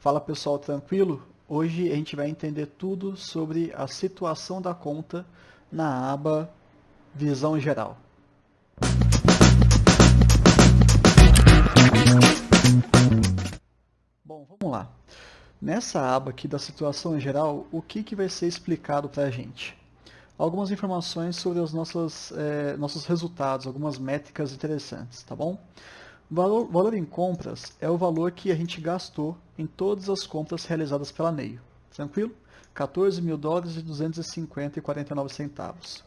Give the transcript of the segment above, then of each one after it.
Fala pessoal, tranquilo? Hoje a gente vai entender tudo sobre a situação da conta na aba Visão Geral. Bom, vamos lá. Nessa aba aqui da situação geral, o que vai ser explicado para a gente? Algumas informações sobre os nossos resultados, algumas métricas interessantes, tá bom? Valor em compras é o valor que a gente gastou em todas as compras realizadas pela Neio. Tranquilo? 14 mil dólares e 250,49 centavos.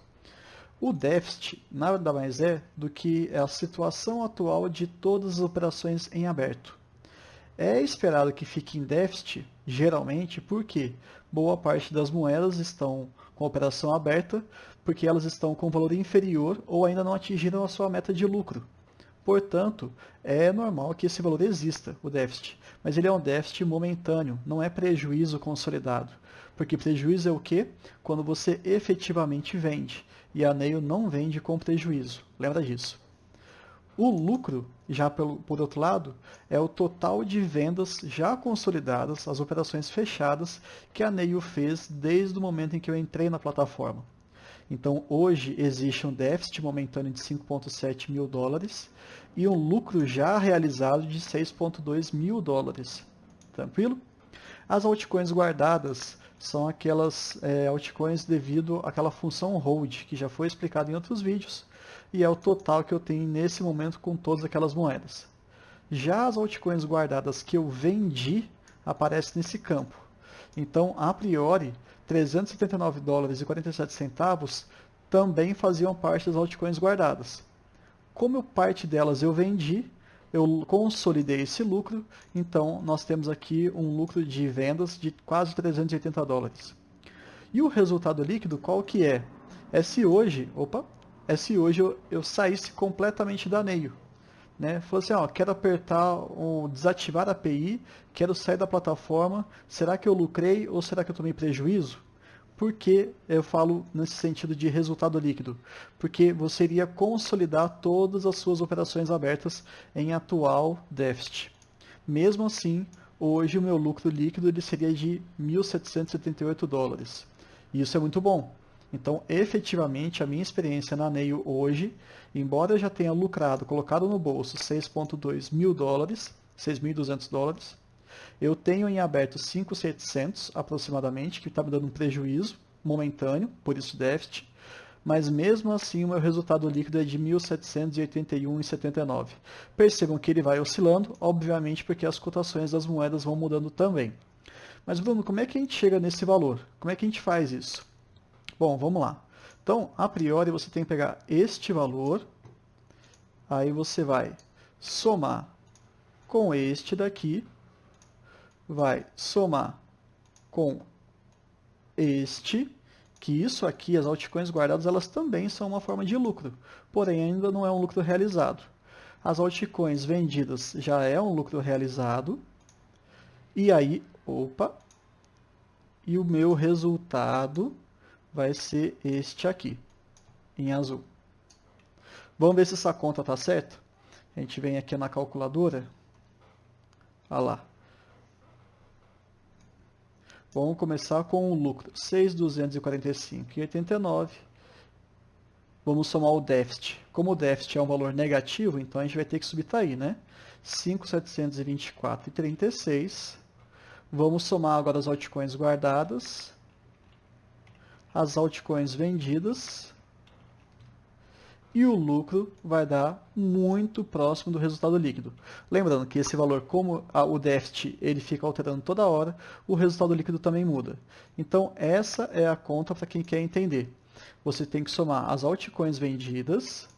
O déficit nada mais é do que a situação atual de todas as operações em aberto. É esperado que fique em déficit, geralmente, porque boa parte das moedas estão com a operação aberta, porque elas estão com valor inferior ou ainda não atingiram a sua meta de lucro. Portanto, é normal que esse valor exista, o déficit, mas ele é um déficit momentâneo, não é prejuízo consolidado. Porque prejuízo é o quê? Quando você efetivamente vende, e a Neio não vende com prejuízo, lembra disso. O lucro, já por outro lado, é o total de vendas já consolidadas, as operações fechadas, que a Neio fez desde o momento em que eu entrei na plataforma. Então, hoje existe um déficit momentâneo de 5,7 mil dólares e um lucro já realizado de 6,2 mil dólares. Tranquilo? As altcoins guardadas são aquelas altcoins devido àquela função hold, que já foi explicado em outros vídeos, e é o total que eu tenho nesse momento com todas aquelas moedas. Já as altcoins guardadas que eu vendi aparecem nesse campo. Então, a priori, 379 dólares e 47 centavos também faziam parte das altcoins guardadas. Como parte delas eu vendi, eu consolidei esse lucro, então nós temos aqui um lucro de vendas de quase 380 dólares. E o resultado líquido qual que é? É se hoje eu saísse completamente da Neio. Né? Falou assim, ó, quero apertar ou desativar a API, quero sair da plataforma, será que eu lucrei ou será que eu tomei prejuízo? Por que eu falo nesse sentido de resultado líquido? Porque você iria consolidar todas as suas operações abertas em atual déficit. Mesmo assim, hoje o meu lucro líquido ele seria de 1.778 dólares. E isso é muito bom. Então, efetivamente, a minha experiência na Neio hoje, embora eu já tenha lucrado, colocado no bolso 6,2 mil dólares, 6.200 dólares, eu tenho em aberto 5.700 aproximadamente, que está me dando um prejuízo momentâneo, por isso déficit, mas mesmo assim o meu resultado líquido é de 1.781,79. Percebam que ele vai oscilando, obviamente porque as cotações das moedas vão mudando também. Mas Bruno, como é que a gente chega nesse valor? Como é que a gente faz isso? Bom, vamos lá. Então, a priori, você tem que pegar este valor, aí você vai somar com este daqui, vai somar com este, que isso aqui, as altcoins guardadas, elas também são uma forma de lucro, porém ainda não é um lucro realizado. As altcoins vendidas já é um lucro realizado, e aí, e o meu resultado vai ser este aqui, em azul. Vamos ver se essa conta está certa? A gente vem aqui na calculadora. Olha lá. Vamos começar com o lucro. 6.245,89. Vamos somar o déficit. Como o déficit é um valor negativo, então a gente vai ter que subtrair, né? 5.724,36. Vamos somar agora as altcoins guardadas. As altcoins vendidas. E o lucro vai dar muito próximo do resultado líquido. Lembrando que esse valor, como o déficit ele fica alterando toda hora, o resultado líquido também muda. Então, essa é a conta para quem quer entender. Você tem que somar as altcoins vendidas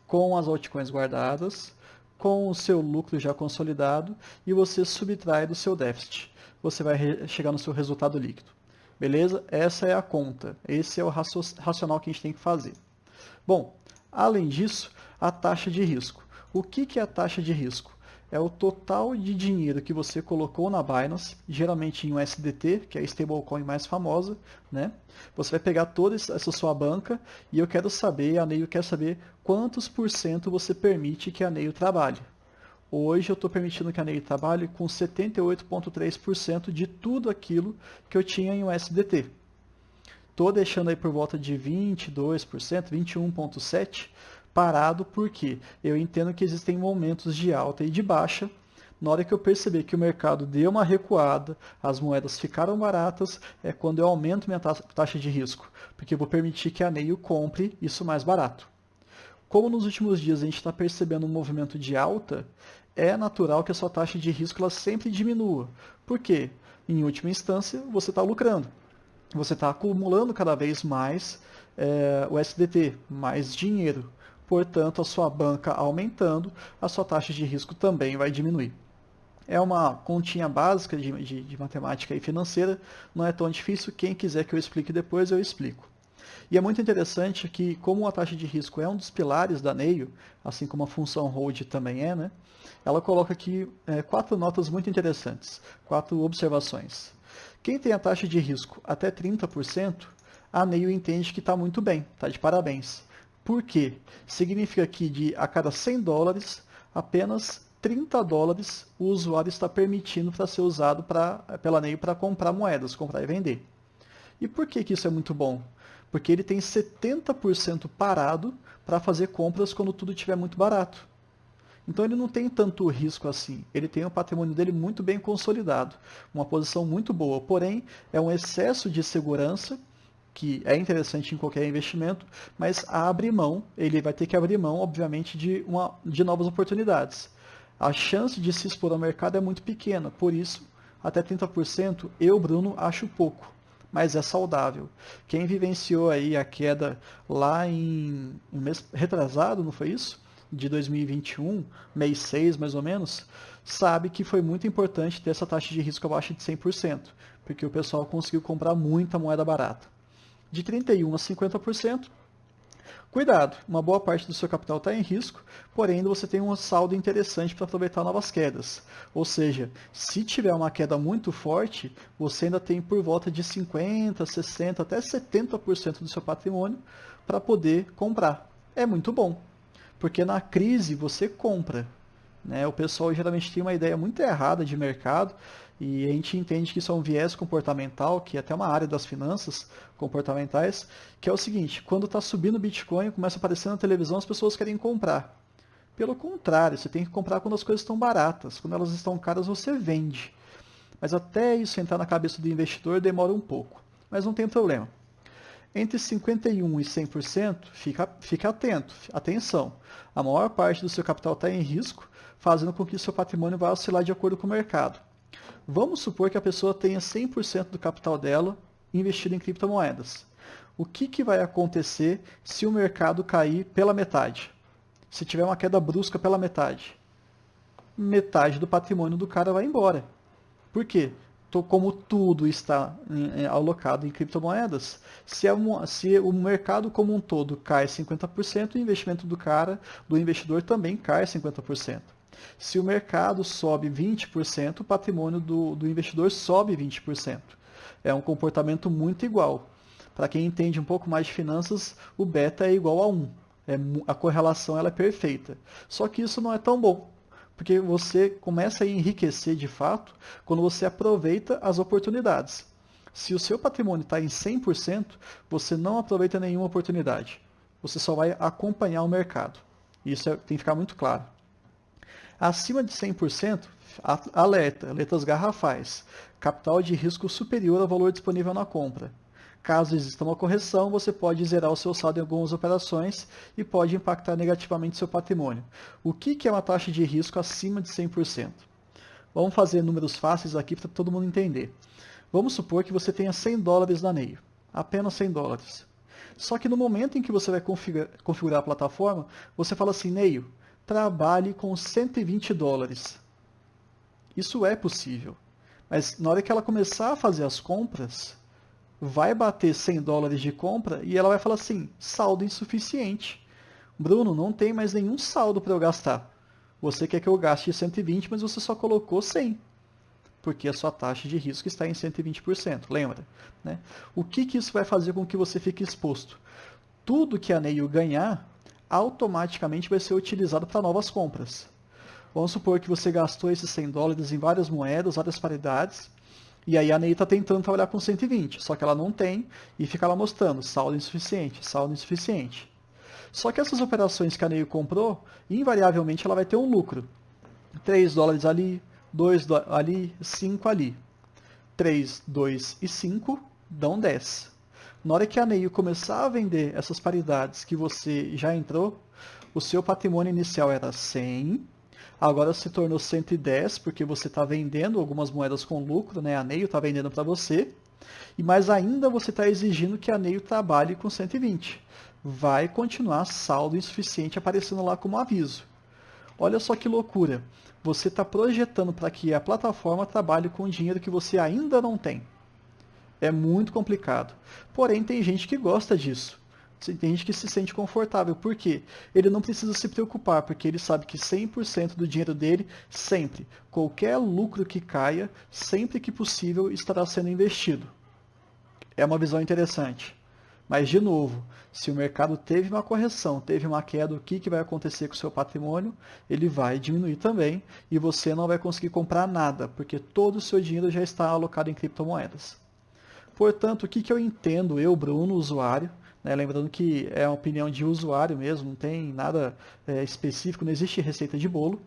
com as altcoins guardadas, com o seu lucro já consolidado, e você subtrai do seu déficit. Você vai chegar no seu resultado líquido. Beleza? Essa é a conta. Esse é o racional que a gente tem que fazer. Bom, além disso, a taxa de risco. O que é a taxa de risco? É o total de dinheiro que você colocou na Binance, geralmente em USDT, que é a stablecoin mais famosa, né? Você vai pegar toda essa sua banca e a Neio quer saber quantos por cento você permite que a Neio trabalhe. Hoje eu estou permitindo que a Neio trabalhe com 78,3% de tudo aquilo que eu tinha em USDT. Estou deixando aí por volta de 22%, 21,7% parado, porque eu entendo que existem momentos de alta e de baixa. Na hora que eu perceber que o mercado deu uma recuada, as moedas ficaram baratas, é quando eu aumento minha taxa de risco, porque eu vou permitir que a Neio compre isso mais barato. Como nos últimos dias a gente está percebendo um movimento de alta, é natural que a sua taxa de risco ela sempre diminua. Por quê? Em última instância, você está lucrando. Você está acumulando cada vez mais o SDT, mais dinheiro. Portanto, a sua banca aumentando, a sua taxa de risco também vai diminuir. É uma continha básica de matemática e financeira, não é tão difícil. Quem quiser que eu explique depois, eu explico. E é muito interessante que, como a taxa de risco é um dos pilares da Neio, assim como a função hold também é, né? Ela coloca aqui 4 notas muito interessantes, 4 observações. Quem tem a taxa de risco até 30%, a Neio entende que está muito bem, está de parabéns. Por quê? Significa que de a cada 100 dólares, apenas 30 dólares o usuário está permitindo para ser usado pela Neio para comprar moedas, comprar e vender. E por que isso é muito bom? Porque ele tem 70% parado para fazer compras quando tudo estiver muito barato. Então ele não tem tanto risco assim. Ele tem o patrimônio dele muito bem consolidado, uma posição muito boa. Porém, é um excesso de segurança que é interessante em qualquer investimento, mas ele vai ter que abrir mão, obviamente, de novas oportunidades. A chance de se expor ao mercado é muito pequena, por isso, até 30% eu, Bruno, acho pouco, mas é saudável. Quem vivenciou aí a queda lá em um mês retrasado, não foi isso? De 2021, mês 6 mais ou menos, sabe que foi muito importante ter essa taxa de risco abaixo de 100%, porque o pessoal conseguiu comprar muita moeda barata. De 31% a 50%, cuidado, uma boa parte do seu capital está em risco, porém ainda você tem um saldo interessante para aproveitar novas quedas. Ou seja, se tiver uma queda muito forte, você ainda tem por volta de 50%, 60%, até 70% do seu patrimônio para poder comprar. É muito bom, porque na crise você compra. Né? O pessoal geralmente tem uma ideia muito errada de mercado e a gente entende que isso é um viés comportamental, que é até uma área das finanças comportamentais, que é o seguinte: quando está subindo o Bitcoin, começa a aparecer na televisão, as pessoas querem comprar. Pelo contrário, você tem que comprar quando as coisas estão baratas. Quando elas estão caras, você vende. Mas até isso entrar na cabeça do investidor demora um pouco. Mas não tem problema. Entre 51% e 100%, fica atento, atenção. A maior parte do seu capital está em risco, fazendo com que o seu patrimônio vá oscilar de acordo com o mercado. Vamos supor que a pessoa tenha 100% do capital dela investido em criptomoedas. O que vai acontecer se o mercado cair pela metade? Se tiver uma queda brusca pela metade? Metade do patrimônio do cara vai embora. Por quê? Como tudo está alocado em criptomoedas, se o mercado como um todo cai 50%, o investimento do investidor também cai 50%. Se o mercado sobe 20%, o patrimônio do investidor sobe 20%. É um comportamento muito igual. Para quem entende um pouco mais de finanças, o beta é igual a 1. A correlação ela é perfeita. Só que isso não é tão bom, porque você começa a enriquecer de fato quando você aproveita as oportunidades. Se o seu patrimônio está em 100%, você não aproveita nenhuma oportunidade. Você só vai acompanhar o mercado. Isso tem que ficar muito claro. Acima de 100%, alerta, letras garrafais, capital de risco superior ao valor disponível na compra. Caso exista uma correção, você pode zerar o seu saldo em algumas operações e pode impactar negativamente seu patrimônio. O que é uma taxa de risco acima de 100%? Vamos fazer números fáceis aqui para todo mundo entender. Vamos supor que você tenha 100 dólares na Neio, apenas 100 dólares. Só que no momento em que você vai configurar a plataforma, você fala assim: Neio, trabalhe com 120 dólares. Isso é possível, mas na hora que ela começar a fazer as compras, vai bater 100 dólares de compra e ela vai falar assim: saldo insuficiente. Bruno, não tem mais nenhum saldo para eu gastar. Você quer que eu gaste 120, mas você só colocou 100, porque a sua taxa de risco está em 120%, lembra? Né? O que isso vai fazer com que você fique exposto? Tudo que a Neio ganhar, automaticamente vai ser utilizado para novas compras. Vamos supor que você gastou esses 100 dólares em várias moedas, várias paridades, e aí a Ney está tentando trabalhar com 120, só que ela não tem, e fica lá mostrando saldo insuficiente, saldo insuficiente. Só que essas operações que a Ney comprou, invariavelmente ela vai ter um lucro. 3 dólares ali, 2 ali, 5 ali. 3, 2 e 5 dão 10. Na hora que a Neio começar a vender essas paridades que você já entrou, o seu patrimônio inicial era 100, agora se tornou 110, porque você está vendendo algumas moedas com lucro, né? A Neio está vendendo para você, e mais ainda você está exigindo que a Neio trabalhe com 120. Vai continuar saldo insuficiente aparecendo lá como aviso. Olha só que loucura. Você está projetando para que a plataforma trabalhe com dinheiro que você ainda não tem. É muito complicado. Porém, tem gente que gosta disso. Tem gente que se sente confortável. Por quê? Ele não precisa se preocupar, porque ele sabe que 100% do dinheiro dele, sempre, qualquer lucro que caia, sempre que possível, estará sendo investido. É uma visão interessante. Mas, de novo, se o mercado teve uma correção, teve uma queda, o que vai acontecer com o seu patrimônio? Ele vai diminuir também e você não vai conseguir comprar nada, porque todo o seu dinheiro já está alocado em criptomoedas. Portanto, o que eu entendo, eu, Bruno, usuário, né, lembrando que é uma opinião de usuário mesmo, não tem nada específico, não existe receita de bolo,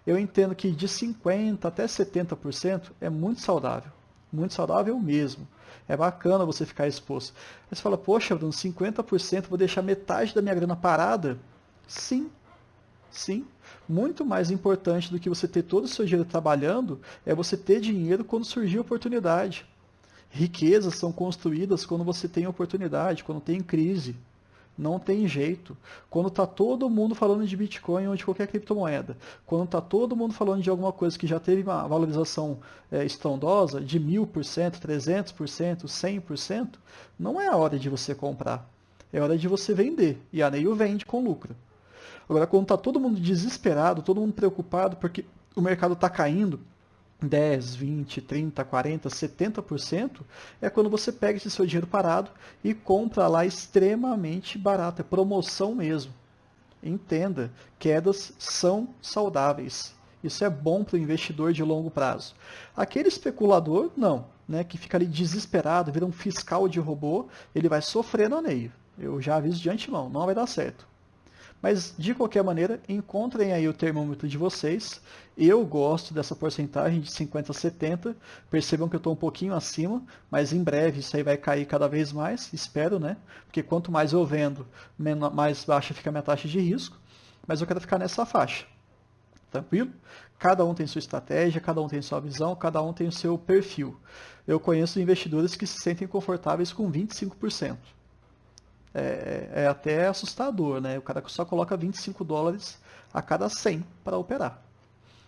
eu entendo que de 50% até 70% é muito saudável mesmo. É bacana você ficar exposto. Aí você fala, poxa, Bruno, 50%, vou deixar metade da minha grana parada? Sim, sim. Muito mais importante do que você ter todo o seu dinheiro trabalhando é você ter dinheiro quando surgir oportunidade. Riquezas são construídas quando você tem oportunidade, quando tem crise. Não tem jeito. Quando está todo mundo falando de Bitcoin ou de qualquer criptomoeda, quando está todo mundo falando de alguma coisa que já teve uma valorização estrondosa, de 1000%, 300%, 100%, não é a hora de você comprar. É hora de você vender. E a Neio vende com lucro. Agora, quando está todo mundo desesperado, todo mundo preocupado porque o mercado está caindo, 10, 20, 30, 40, 70%, é quando você pega esse seu dinheiro parado e compra lá extremamente barato, é promoção mesmo. Entenda, quedas são saudáveis. Isso é bom para o investidor de longo prazo. Aquele especulador, não, né, que fica ali desesperado, vira um fiscal de robô, ele vai sofrer no aneio. Eu já aviso de antemão, não vai dar certo. Mas, de qualquer maneira, encontrem aí o termômetro de vocês. Eu gosto dessa porcentagem de 50 a 70. Percebam que eu estou um pouquinho acima, mas em breve isso aí vai cair cada vez mais, espero, né? Porque quanto mais eu vendo, mais baixa fica a minha taxa de risco. Mas eu quero ficar nessa faixa. Tranquilo? Cada um tem sua estratégia, cada um tem sua visão, cada um tem o seu perfil. Eu conheço investidores que se sentem confortáveis com 25%. É até assustador, né? O cara só coloca 25 dólares a cada 100 para operar.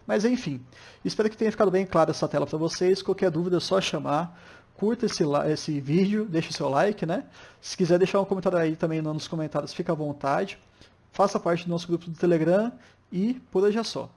Mas enfim, espero que tenha ficado bem claro essa tela para vocês. Qualquer dúvida é só chamar. Curta esse vídeo, deixe o seu like, né? Se quiser deixar um comentário aí também nos comentários, fica à vontade. Faça parte do nosso grupo do Telegram e por hoje é só.